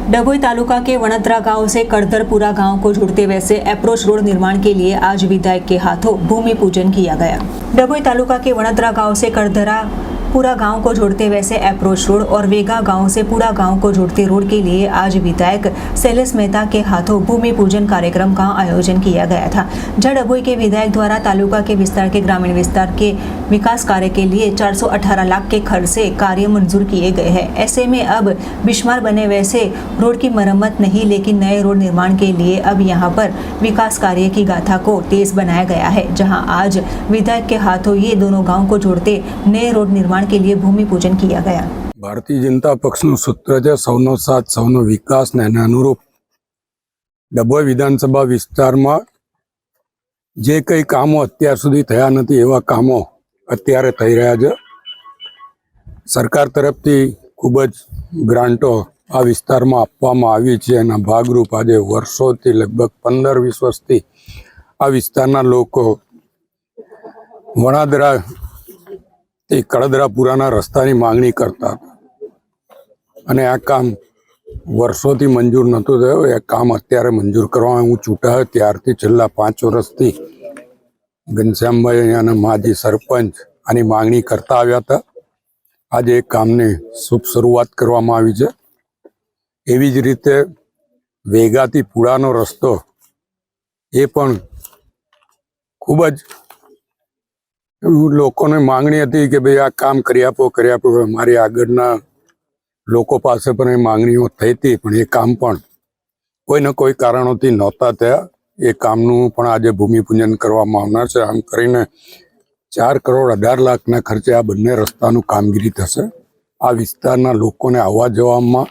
डभोई तालुका के वणद्रा गांव से कड़धरपुरा गांव को जोड़ते वैसे अप्रोच रोड निर्माण के लिए आज विधायक के हाथों भूमि पूजन किया गया। डभोई तालुका के वणद्रा गांव से कड़धरपुरा गांव को जोड़ते वैसे अप्रोच रोड और वेगा गांव से पूरा गांव को जोड़ते रोड के लिए आज विधायक शैलेश मेहता के हाथों भूमि पूजन कार्यक्रम का आयोजन किया गया था। जहां डभोई के विधायक द्वारा तालुका के विस्तार के ग्रामीण विस्तार के विकास कार्य के लिए 418 लाख के खर्च से कार्य मंजूर किए गए हैं। ऐसे में अब बिस्मार बने वैसे रोड की मरम्मत नहीं, लेकिन नए रोड निर्माण के लिए अब यहां पर विकास कार्य की गाथा को तेज बनाया गया है। जहां आज विधायक के हाथों ये दोनों गांव को जोड़ते नए रोड निर्माण के लिए भूमि पूजन किया गया। भारतीय जनता पक्षનું સૂત્ર છે સૌનો સાથ સૌનો વિકાસ ને એના અનુરૂપ ડભોઈ વિધાનસભા વિસ્તારમાં જે કંઈ કામો અત્યાર સુધી થયા નથી એવા કામો અત્યારે થઈ રહ્યા છે। સરકાર તરફથી ખૂબ જ ગ્રાન્ટો આ વિસ્તારમાં આપવામાં આવી છે। એના ભાગરૂપ આજે વર્ષોથી લગભગ 15-20 વર્ષથી આ વિસ્તારના લોકો વણાદરા તે કડધરાપુરાના રસ્તાની માંગણી કરતા હતા અને આ કામ વર્ષોથી મંજૂર નહોતું થયું। એ કામ અત્યારે મંજૂર કરવામાં હું ચૂંટાયો ત્યારથી છેલ્લા 5 વર્ષથી ઘનશ્યામભાઈ અહીંયાના માજી સરપંચ આની માંગણી કરતા આવ્યા હતા। આજે એ કામની શુભ શરૂઆત કરવામાં આવી છે। એવી જ રીતે વેગાથી પુરાનો રસ્તો એ પણ ખૂબ જ લોકોને માંગણી હતી કે ભાઈ આ કામ કરી આપો। મારી આગળના લોકો પાસે પણ એ માંગણીઓ થઈ હતી, પણ એ કામ પણ કોઈને કોઈ કારણોથી નહોતા થયા। એ કામનું પણ આજે ભૂમિપૂજન કરવામાં આવનાર છે। આમ કરીને 4 કરોડ 18 લાખના ખર્ચે આ બંને રસ્તાનું કામગીરી થશે। આ વિસ્તારના લોકોને આવવા જવામાં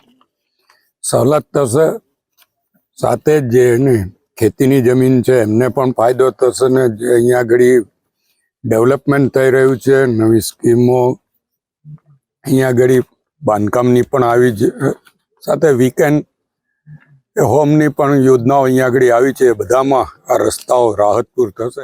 સવલત થશે, સાથે જ જેને ખેતીની જમીન છે એમને પણ ફાયદો થશે ને જે અહીંયા આગળ ડેવલપમેન્ટ થઈ રહ્યું છે, નવી સ્કીમો અહીંયા આગળ બાંધકામની પણ આવી છે, સાથે વીકેન્ડ હોમની પણ યોજનાઓ અહીંયા આગળ આવી છે। બધામાં આ રસ્તાઓ રાહતપૂર થશે।